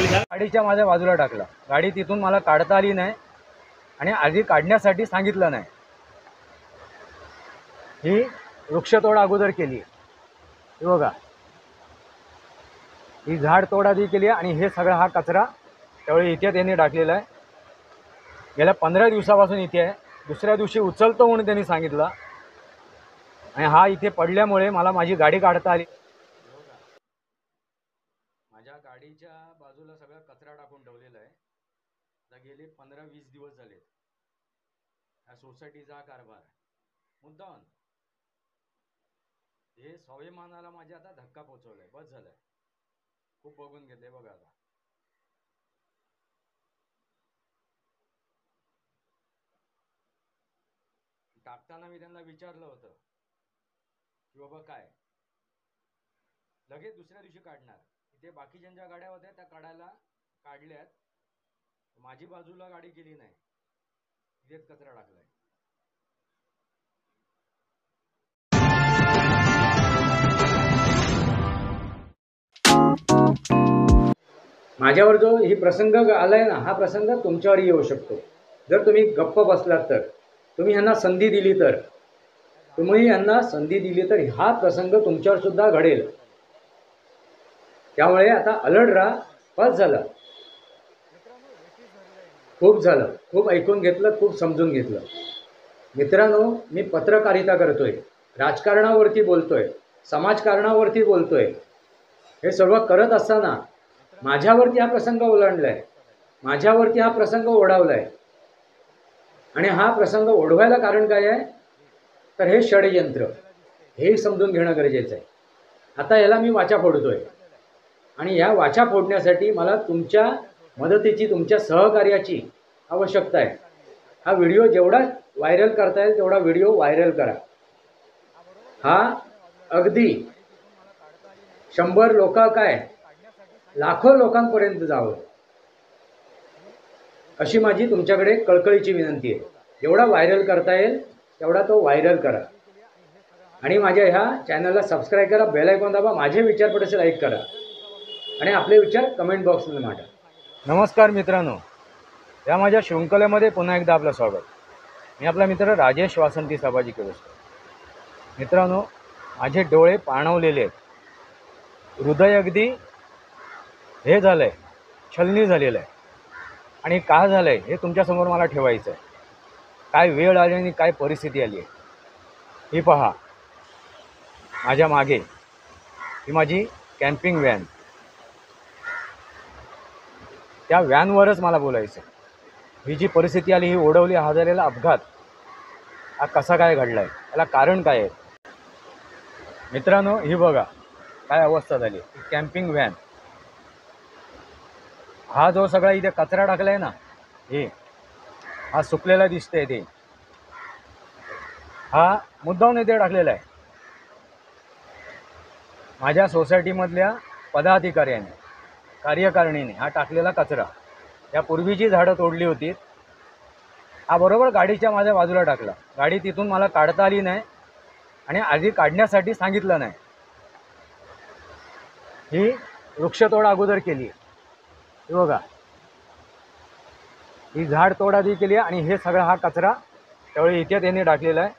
गाडीच्या माझ्या बाजूला टाकला। गाडी तिथून मला काढता आली नाही आणि आधी काढण्यासाठी सांगितलं नाही। ही वृक्षतोड अगोदर केली, हे बघा, ही झाड तोड आधी केली आणि हे सगळा हा कचरा त्यावेळी इथे त्यांनी टाकलेला आहे। गेल्या 15 दिवसापासून इथे आहे। दुसऱ्या दिवशी उचलतो म्हणून त्यांनी सांगितलं आणि हा इथे पडल्यामुळे मला माझी गाडी काढता आली। माझ्या गाडीच्या बाजूला सगळा कचरा टाकून ठेवलेला आहे। आता गेले 15-20 दिवस झाले या सोसायटीचा कारभार मुद्दाम हे स्वाभिमानाला माझ्या आता धक्का पोहोचवलाय। बस झालाय, खूप बघून घेतले बघा। आता टाकताना मी त्यांना विचारलं होतं की बाबा काय, लगेच दुसऱ्या दिवशी काढणार। इथे बाकीच्यांच्या गाड्या होत्या त्या काढल्यात, माझी बाजूला गाडी केली नाही, इथेच कचरा टाकलाय। माझ्यावर जो ही प्रसंग आलाय ना, हा प्रसंग तुमच्यावर येऊ शकतो जर तुम्ही गप्प बसलात तर, तुम्ही ह्यांना संधी दिली तर, हा प्रसंग तुमच्यावर सुद्धा घडेल। त्यामुळे आता अलर्ट राहा। बस झालं, खूप झालं, खूप ऐकून घेतलं, खूप समजून घेतलं। मित्रांनो, मी पत्रकारिता करतोय, राजकारणावरती बोलतोय, समाजकारणावरती बोलतोय। हे सर्व करत असताना माझ्यावरती हा प्रसंग ओलांडलाय, माझ्यावरती हा प्रसंग ओढावलाय आणि हा प्रसंग ओढवायला कारण काय आहे तर हे षडयंत्र, हे समजून घेणं गरजेचं आहे। आता याला मी वाचा फोडतोय आणि या वाचा फोडण्यासाठी मला तुमच्या मदतीची, तुमच्या सहकार्याची आवश्यकता आहे। हा व्हिडिओ जेवढा व्हायरल करता येईल तेवढा व्हिडिओ व्हायरल करा। हा अगदी 100 लोक काय लाखो लोकांपर्यंत जावं अशी माझी तुमच्याकडे कळकळीची विनंती आहे। जेवढा व्हायरल करता येईल तेवढा तो व्हायरल करा आणि माझ्या ह्या चॅनलला सबस्क्राईब करा, बेल आयकॉन दाबा, माझे विचार पटसे लाईक करा आणि आपले विचार कमेंट बॉक्समध्ये मांडा। नमस्कार मित्रांनो, या माझ्या शृंखलेमध्ये पुन्हा एकदा आपलं स्वागत। मी आपला मित्र राजेश वासंती सभाजी केळुसकर। मित्रांनो, माझे डोळे पाणवलेले आहेत, हृदय अगदी हे झालंय, छलनी झालेलं आहे आणि काय झालंय हे तुमच्यासमोर मला ठेवायचं आहे। काय वेळ आली आणि काय परिस्थिती आली आहे ही पहा। माझ्या मागे ही माझी कॅम्पिंग व्हॅन, त्या व्हॅनवरच मला बोलायचं। ही जी परिस्थिती आली, ही ओढवली, हा झालेला अपघात हा कसा काय घडला आहे, याला कारण काय आहे मित्रांनो? ही बघा काय अवस्था झाली। कॅम्पिंग व्हॅन, हा जो सगळा इथे कचरा टाकलाय ना, हा सुकलेला दिसतोय, ते हा मुद्दाम इथे टाकलेला आहे। माझ्या सोसायटीमधल्या पदाधिकाऱ्यांनी, कार्यकारिणीने हा टाकलेला कचरा, यापूर्वी जी झाडं तोडली होती हा बरोबर गाडीच्या माझ्या बाजूला टाकला। गाडी तिथून मला काढता आली नाही आणि आधी काढण्यासाठी सांगितलं नाही। ही वृक्षतोड अगोदर केली, हे बघा, ही झाड तोड आधी केली आणि हे सगळा हा कचरा त्यावेळी इथे त्यांनी टाकलेला आहे।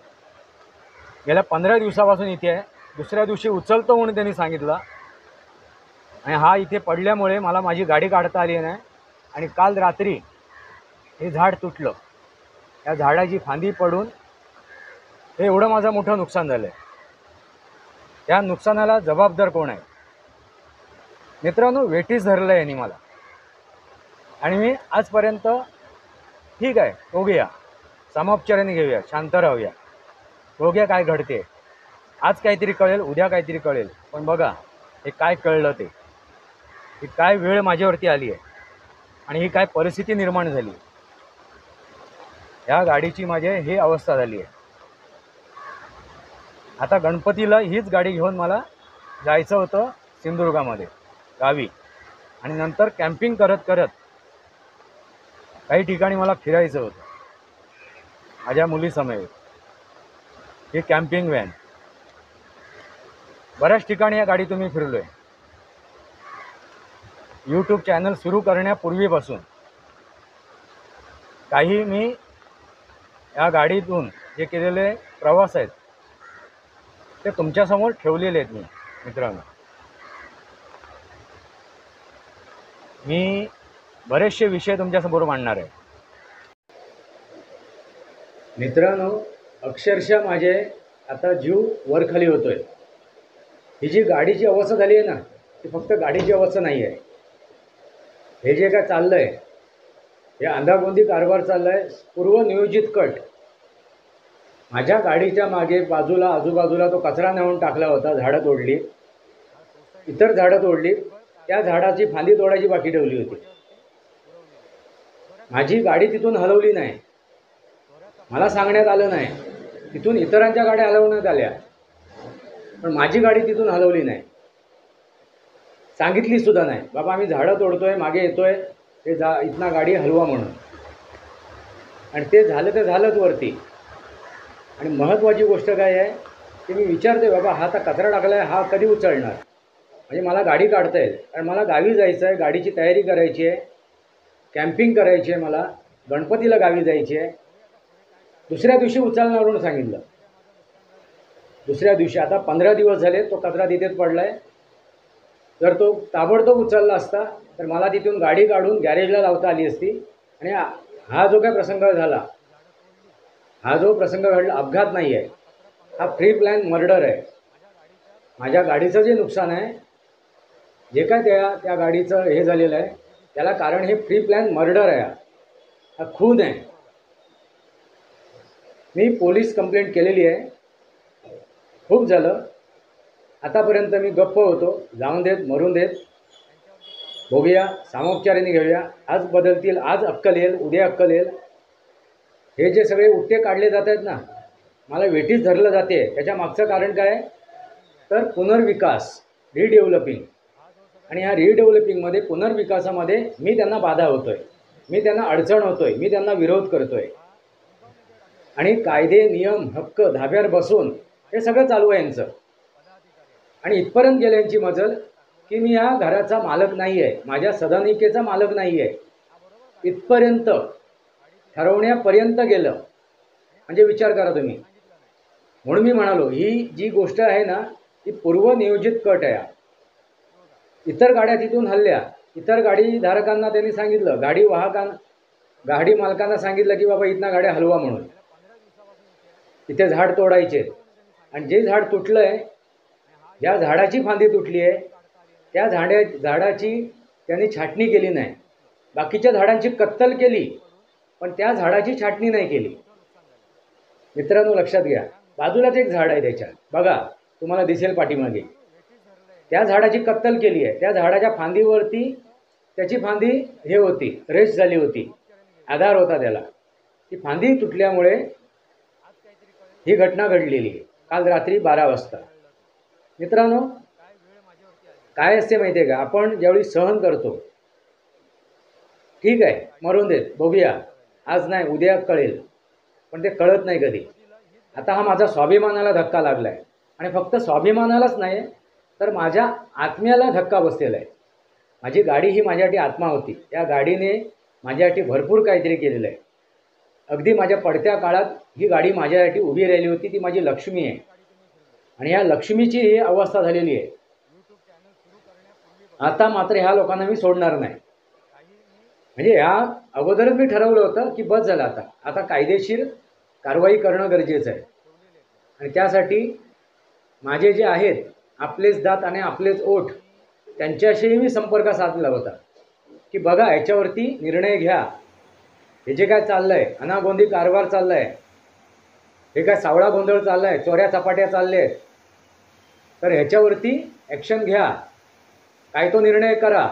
गेल्या 15 दिवसापासून इथे आहे। दुसऱ्या दिवशी उचलतो म्हणून त्यांनी सांगितलं आणि हा इथे पडल्यामुळे मला माझी गाडी काढता आली नाही आणि काल रात्री हे झाड तुटलं। या झाडाची फांदी पडून हे एवढं माझं मोठं नुकसान झालं आहे। या नुकसानाला जबाबदार कोण आहे मित्रांनो? वेठीस धरलं आहे यांनी मला आणि मी आजपर्यंत ठीक आहे, बघूया, समोपचाराने घेऊया, शांत राहूया, बघूया काय घडते। आज काहीतरी कळेल, उद्या काहीतरी कळेल, पण बघा हे काय कळलं ते, ही काय वेळ माझ्यावरती आली आहे आणि ही काय परिस्थिती निर्माण झाली। या गाडीची माझी ही अवस्था झाली आहे। आता गणपतीला हीच गाडी घेऊन मला जायचं होतं सिंधुदुर्गामध्ये गावी आणि नंतर कॅम्पिंग करत करत काही ठिकाणी मला फिरायचं होतं माझ्या मुलीसमवेत। ही कॅम्पिंग व्हॅन, बऱ्याच ठिकाणी या गाडीतून मी फिरलोय। यूट्यूब चॅनल सुरू करण्यापूर्वीपासून काही मी या गाडीतून जे केलेले प्रवास आहेत ते तुमच्यासमोर ठेवलेले आहेत मित्रांनो. मी बरेचसे विषय तुमच्यासमोर मांडणार आहे. मित्रांनो, अक्षरशः माझे आता जीव वरखाली होतोय. ही जी गाडीची अवस्था झाली आहे ना, ती फक्त गाडीची अवस्था नाही आहे. हे जे काय चाललं आहे, हे अंधागोंदी कारभार चालला आहे, पूर्वनियोजित कट. माझ्या गाडीच्या मागे बाजूला आजूबाजूला तो कचरा नेऊन टाकला होता, झाडं तोडली, इतर झाडं तोडली, त्या झाडाची फांदी तोडायची बाकी ठेवली होती. माझी गाडी तिथून हलवली नाही, मला सांगण्यात आलं नाही. तिथून इतरांच्या गाड्या हलवण्यात आल्या, पण माझी गाडी तिथून हलवली नाही, सांगितली सुद्धा नाही, बाबा आम्ही झाडं तोडतोय, मागे येतोय, ते इथनं गाडी हलवा म्हणून. आणि ते झालं तर झालंच वरती. आणि महत्त्वाची गोष्ट काय आहे की मी विचारते, बाबा हा आता कचरा टाकला आहे, हा कधी उचलणार? म्हणजे मला गाडी काढता येईल, कारण मला गावी जायचं आहे, गाडीची तयारी करायची आहे, कॅम्पिंग करायची आहे, मला गणपतीला गावी जायची आहे. दुसऱ्या दिवशी उचलणार म्हणून सांगितलं. दुसऱ्या दिवशी, आता 15 दिवस झाले तो कचरा तिथेच पडला आहे. जर तो ताबडतोब उचलला असता तर मला तिथून गाडी काढून गॅरेजला लावता आली असती. आणि हा जो काय प्रसंग झाला, हा जो प्रसंग घडला, अपघात नाही आहे, हा प्री प्लॅन मर्डर आहे. माझ्या गाडीचं जे नुकसान आहे, जे काय त्या गाडीचं हे झालेलं आहे, त्याला कारण हे प्री प्लॅन मर्डर आहे, हा खून आहे. मी पोलीस कंप्लेंट केलेली आहे. खूप झालं, आतापर्यंत मी गप्प होतो, जाऊन देत, मरून देत, बघूया, सामोपचाराने घेऊया. आज बदलतील, आज अक्कल येईल, उद्या अक्कल येईल. हे जे सगळे उट्टे काढले जात आहेत ना, मला वेठीच धरलं जाते, त्याच्या मागचं कारण काय तर पुनर्विकास, रिडेव्हलपिंग. आणि ह्या रिडेव्हलपिंगमध्ये, पुनर्विकासामध्ये मी त्यांना बाधा होतोय, मी त्यांना अडचण होतोय, मी त्यांना विरोध करतोय. आणि कायदे, नियम, हक्क धाब्यावर बसून हे सगळं चालू आहे यांचं. आणि इथपर्यंत गेलं यांची मजल की मी या घराचा मालक नाही आहे, माझ्या सदनिकेचा मालक नाही आहे, इथपर्यंत ठरवण्यापर्यंत गेलं. म्हणजे विचार करा तुम्ही. म्हणून मी म्हणालो, ही जी गोष्ट आहे ना, ती पूर्वनियोजित कट आहे. इतर गाड्या तिथून हल्ल्या, इतर गाडीधारकांना त्यांनी सांगितलं, गाडी मालकांना सांगितलं की बाबा इथनं गाड्या हलवा म्हणून, इथे झाड तोडायचे. आणि जे झाड तुटलं आहे, ज्या झाडाची फांदी तुटली आहे, त्या झाडाची त्यांनी छाटणी केली नाही. बाकीच्या झाडांची कत्तल केली, पण त्या झाडाची छाटणी नाही केली. मित्रांनो, लक्षात घ्या, बाजूलाच एक झाड आहे, त्याच्या बघा, तुम्हाला दिसेल पाठीमागे, त्या झाडाची कत्तल केली आहे. त्या झाडाच्या फांदीवरती त्याची फांदी हे होती, रेस्ट झाली होती, आधार होता त्याला. ती फांदी तुटल्यामुळे ही घटना घडलेली आहे काल रात्री 12 वाजता. मित्रांनो, काय असते माहिती आहे का, आपण ज्यावेळी सहन करतो, ठीक आहे, मरून देत, बघूया, आज नाही उद्या कळेल, पण ते कळत नाही कधी. आता हा माझा स्वाभिमानाला धक्का लागला आहे. आणि फक्त स्वाभिमानालाच नाही, तर माझ्या आत्म्याला धक्का बसलेला आहे. माझी गाडी ही माझ्यासाठी आत्मा होती. त्या गाडीने माझ्यासाठी भरपूर काहीतरी केलेलं आहे. अगदी माझ्या पडत्या काळात ही गाडी माझ्यासाठी उभी राहिली होती. ती माझी लक्ष्मी आहे. आणि ह्या लक्ष्मीची ही अवस्था झालेली आहे. आता मात्र ह्या लोकांना मी सोडणार नाही. म्हणजे ह्या अगोदरच मी ठरवलं होतं की बस झालं, आता कायदेशीर कारवाई करणं गरजेचं आहे. आणि त्यासाठी माझे जे आहेत आपलेच दात आणि आपलेच ओठ, त्यांच्याशीही मी संपर्क साधला होता की बघा, याच्यावरती निर्णय घ्या. हे जे काय चाललं आहे, अनागोंदी कारभार चालला आहे, हे काय सावळा गोंधळ चालला आहे, चोऱ्या चपाट्या चालल्या आहेत, तर ह्याच्यावरती ॲक्शन घ्या, काय तो निर्णय करा.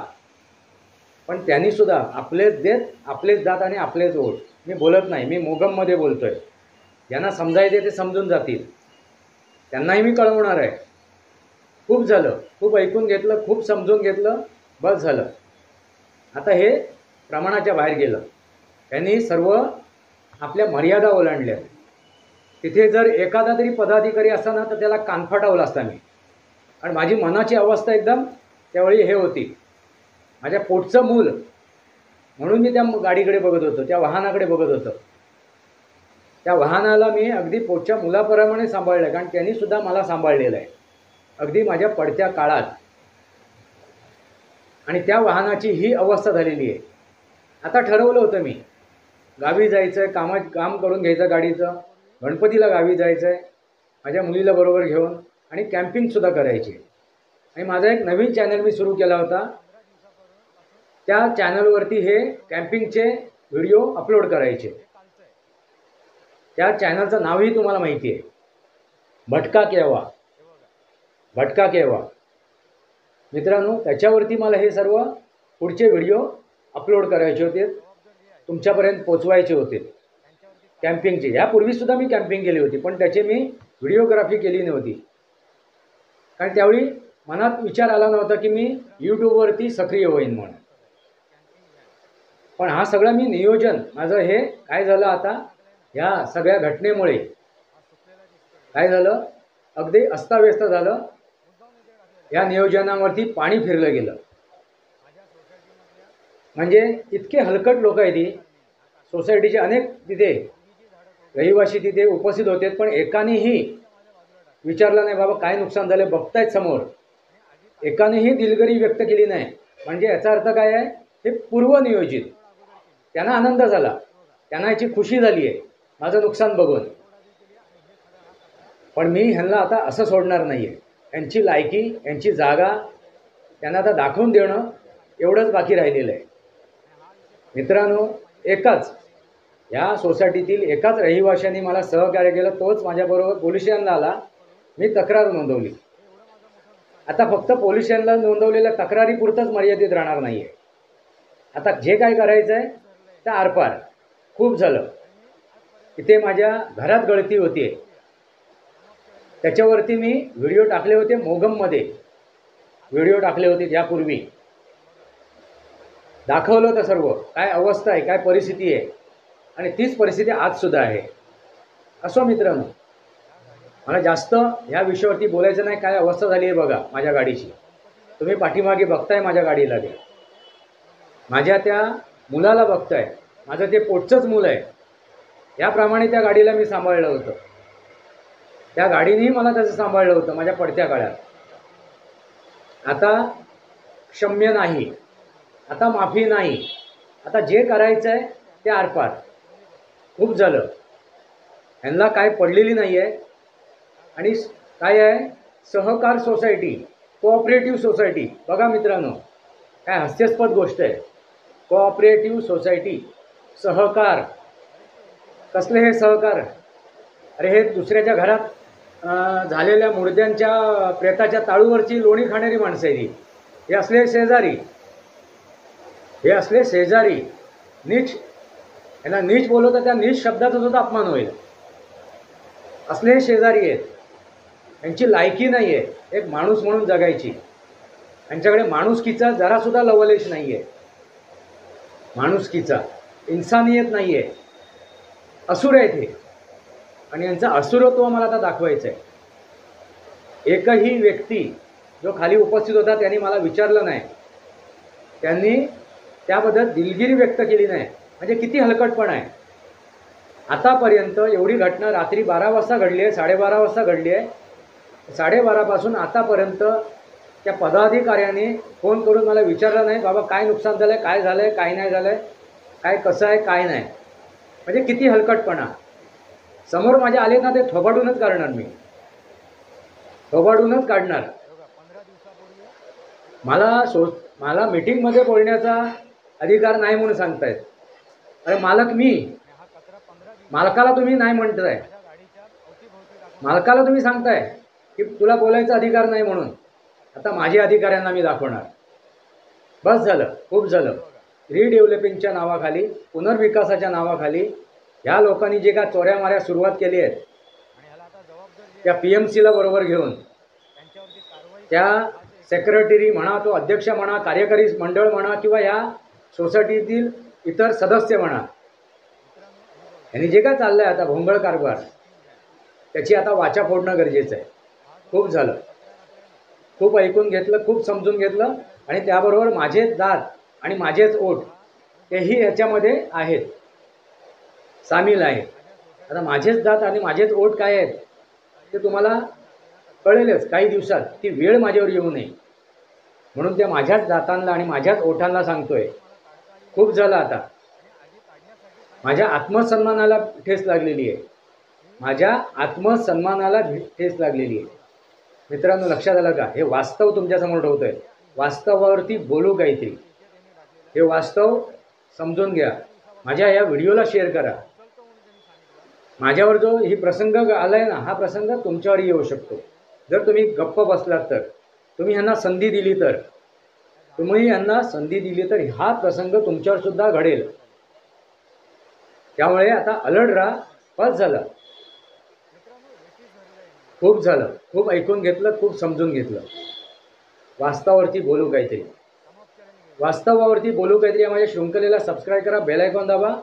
पण त्यांनीसुद्धा आपलेच देत, आपलेच दात आणि आपलेच ओठ. मी बोलत नाही, मी मोगममध्ये बोलतो आहे. ज्यांना समजायचे ते समजून जातील, त्यांनाही मी कळवणार आहे. खूप झालं, खूप ऐकून घेतलं, खूप समजून घेतलं, बस झालं. आता हे प्रमाणाच्या बाहेर गेलं. त्यांनी सर्व आपल्या मर्यादा ओलांडल्या. तिथे जर एखादा तरी पदाधिकारी असता ना, तर त्याला कानफटावला असता मी. आणि माझी मनाची अवस्था एकदम त्यावेळी हे होती. माझ्या पोटचं मूल म्हणून मी त्या गाडीकडे बघत होतो, त्या वाहनाकडे बघत होतो. त्या वाहनाला मी अगदी पोटच्या मुलाप्रमाणे सांभाळलं, कारण त्यांनी सुद्धा मला सांभाळलेलं आहे अगदी माझ्या पडत्या काळात. आणि त्या वाहनाची ही अवस्था झालेली आहे. आता ठरवलं होतं मी गावी जायचं आहे, काम करून घ्यायचं गाडीचं, गणपतीला गावी जायचं आहे माझ्या मुलीला बरोबर घेऊन, आणि कॅम्पिंगसुद्धा करायची. आणि माझा एक नवीन चॅनल मी सुरू केला होता. त्या चॅनलवरती हे कॅम्पिंगचे व्हिडिओ अपलोड करायचे. त्या चॅनलचं नावही तुम्हाला माहिती आहे, भटका केव्हा. भटका केव्हा मित्रांनो, त्याच्यावरती मला हे सर्व पुढचे व्हिडिओ अपलोड करायचे होते, तुमच्यापर्यंत पोचवायचे होते कॅम्पिंगचे. यापूर्वीसुद्धा मी कॅम्पिंग केली होती, पण त्याचे मी व्हिडिओग्राफी केली नव्हती, कारण त्यावेळी मनात विचार आला नव्हता की मी यूट्यूबवरती सक्रिय होईन म्हणून. पण हा सगळं मी नियोजन माझं हे काय झालं, आता ह्या सगळ्या घटनेमुळे काय झालं, अगदी अस्ताव्यस्त झालं. या नियोजनावरती पाणी फिरलं गेलं. म्हणजे इतके हलकट लोक आहेत ही सोसायटीचे, अनेक तिथे रहिवासी तिथे उपस्थित होते, पण एकानेही विचारलं नाही बाबा काय नुकसान झालं, बघतायत समोर. एकानेही दिलगिरी व्यक्त केली नाही. म्हणजे याचा अर्थ काय आहे, हे पूर्वनियोजित. त्यांना आनंद झाला, त्यांना याची खुशी झाली आहे माझं नुकसान बघून. पण मी ह्यांना आता असं सोडणार नाही आहे. यांची लायकी, यांची जागा त्यांना आता दाखवून देणं एवढंच बाकी राहिलेलं आहे. मित्रांनो, एकाच या सोसायटीतील एकाच रहिवाशांनी मला सहकार्य केलं, तोच माझ्याबरोबर पोलीस स्टेशनला आला. मी तक्रार नोंदवली. आता फक्त पोलीस स्टेशनला नोंदवलेल्या तक्रारीपुरतंच मर्यादित राहणार नाही आहे. आता जे काय करायचं आहे त्या आरपार. खूप झालं. इथे माझ्या घरात गळती होती, त्याच्यावरती मी व्हिडिओ टाकले होते. मोगममध्ये व्हिडिओ टाकले होते यापूर्वी, दाखवलं होतं सर्व काय अवस्था आहे, काय परिस्थिती आहे. आणि तीच परिस्थिती आजसुद्धा आहे. असो मित्रांनो, मला जास्त ह्या विषयावरती बोलायचं नाही. काय अवस्था झाली आहे बघा माझ्या गाडीची. तुम्ही पाठीमागे बघताय माझ्या गाडीला, ते माझ्या त्या मुलाला बघताय. माझं ते पोटचंच मूल आहे. याप्रमाणे त्या गाडीला मी सांभाळलं होतं. त्या गाडीनेही मला त्याचं सांभाळलं होतं माझ्या पडत्या काळात. आता क्षम्य नाही, आता माफी नाही. आता जे करायचं आहे ते आरपार. खूप झालं. ह्यांना काय पडलेली नाही आहे. आणि काय आहे, सहकार सोसायटी, कोऑपरेटिव्ह सोसायटी. बघा मित्रांनो, काय हास्यास्पद गोष्ट आहे. कोऑपरेटिव्ह सोसायटी, सहकार. कसले हे सहकार? अरे हे दुसऱ्याच्या घरात झालेल्या मुर्द्यांच्या प्रेताच्या ताळूवरची लोणी खाणारी माणसं आहे. हे असले शेजारी, हे असले शेजारी नीच. यांना नीच बोलवतं, त्या नीच शब्दाचा सुद्धा अपमान होईल. असले शेजारी आहेत. यांची लायकी नाही आहे एक माणूस म्हणून जगायची. यांच्याकडे माणुसकीचा जरासुद्धा लवलेश नाही आहे. माणुसकीचा, इन्सानियत नाही आहे. असुर आहेत हे. आणि यांचं असुरत्व मला आता दाखवायचं आहे. एकही व्यक्ती जो खाली उपस्थित होता त्यांनी मला विचारलं नाही, त्यांनी त्याबद्दल दिलगिरी व्यक्त केली नाही. म्हणजे किती हलकटपणा आहे. आतापर्यंत एवढी घटना रात्री 12 वाजता घडली आहे, 12:30 वाजता घडली आहे. 12:30 पासून आतापर्यंत त्या पदाधिकाऱ्याने फोन करून मला विचारलं नाही बाबा काय नुकसान झालं आहे, काय झालं आहे, काय नाही झालं आहे, काय कसं आहे, काय नाही. म्हणजे किती हलकटपणा. समोर माझ्या आले ना, ते थोबाडूनच काढणार मी, थोबाडूनच काढणार. मला मीटिंगमध्ये बोलण्याचा अधिकार नाही म्हणून सांगतायत. अरे मालक मी, मालकाला तुम्ही नाही म्हणताय, मालकाला तुम्ही सांगताय की तुला बोलायचा अधिकार नाही म्हणून. आता माझ्या अधिकाऱ्यांना मी दाखवणार. बस झालं, खूप झालं. रिडेव्हलपिंगच्या नावाखाली, पुनर्विकासाच्या नावाखाली ह्या लोकांनी जे काय चोऱ्या माऱ्या सुरुवात केली आहेत, त्या PMCला बरोबर घेऊन, त्या सेक्रेटरी म्हणा, तो अध्यक्ष म्हणा, कार्यकारी मंडळ म्हणा, किंवा या सोसायटीतील इतर सदस्य म्हणा, यांनी जे काय चाललं आहे आता भोंगळ कारभार, त्याची आता वाचा फोडणं गरजेचं आहे. खूप झालं. खूप ऐकून घेतलं, खूप समजून घेतलं. आणि त्याबरोबर माझेच दात आणि माझेच ओठ तेही याच्यामध्ये आहेत, सामील आहेत. आता माझेच दात आणि माझेच ओठ काय आहेत ते तुम्हाला कळेलच काही दिवसात, ती वेळ माझ्यावर येऊ नये म्हणून त्या माझ्याच दातांना आणि माझ्याच ओठांना सांगतोय. खूप झालं आता. माझ्या आत्मसन्मानाला ठेच लागलेली आहे, माझ्या आत्मसन्मानाला ठेच लागलेली आहे. मित्रांनो, लक्षात आलं का? हे वास्तव तुमच्यासमोर ठेवतोय. वास्तवावरती बोलू काहीतरी. हे वास्तव समजून घ्या. माझ्या या व्हिडिओला शेअर करा. माझ्यावर जो ही प्रसंग आलाय ना, हा प्रसंग तुमच्यावर येऊ शकतो. जर तुम्ही गप्प बसलात तर, तुम्ही ह्यांना संधी दिली तर, हा प्रसंग तुमच्यावर सुद्धा घडेल. त्यामुळे आता अलर्ट राहा. बस झालं, खूप झालं, खूप ऐकून घेतलं, खूप समजून घेतलं. वास्तवावरती बोलू काहीतरी. वास्तवावरती बोलू काहीतरी या माझ्या शृंखलेला सबस्क्राईब करा, बेल आयकॉन दाबा.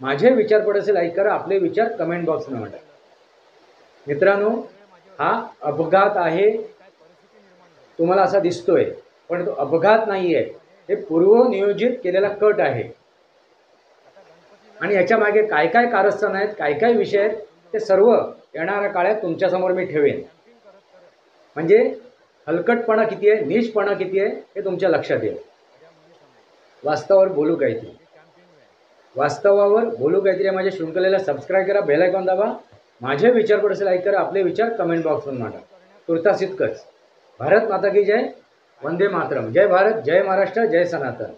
माझे विचार पडेल लाईक करा, आपले विचार कमेंट बॉक्समध्ये मांडा. मित्रांनो, हा अपघात आहे तुम्हाला असा दिसतोय, पण तो अपघात नाही आहे. हे पूर्वनियोजित केलेला कट आहे. आणि याच्या मागे काय काय कारस्थान आहेत, काय काय विषय आहेत, ते सर्व येणाऱ्या काळात तुमच्यासमोर मी ठेवेन. म्हणजे हलकटपणा किती आहे, नीचपणा किती आहे हे तुमच्या लक्षात येईल. वास्तवावर बोलू काहीतरी. वास्तवावर बोलू काहीतरी माझ्या शृंखलेला सबस्क्राईब करा, बेल आयकॉन दाबा. माझे विचार पडेल लाईक करा, आपले विचार कमेंट बॉक्समध्ये मांडा. तुर्तास इतकंच. भारत माता की जय. वंदे मातरम. जय भारत, जय महाराष्ट्र, जय सनातन.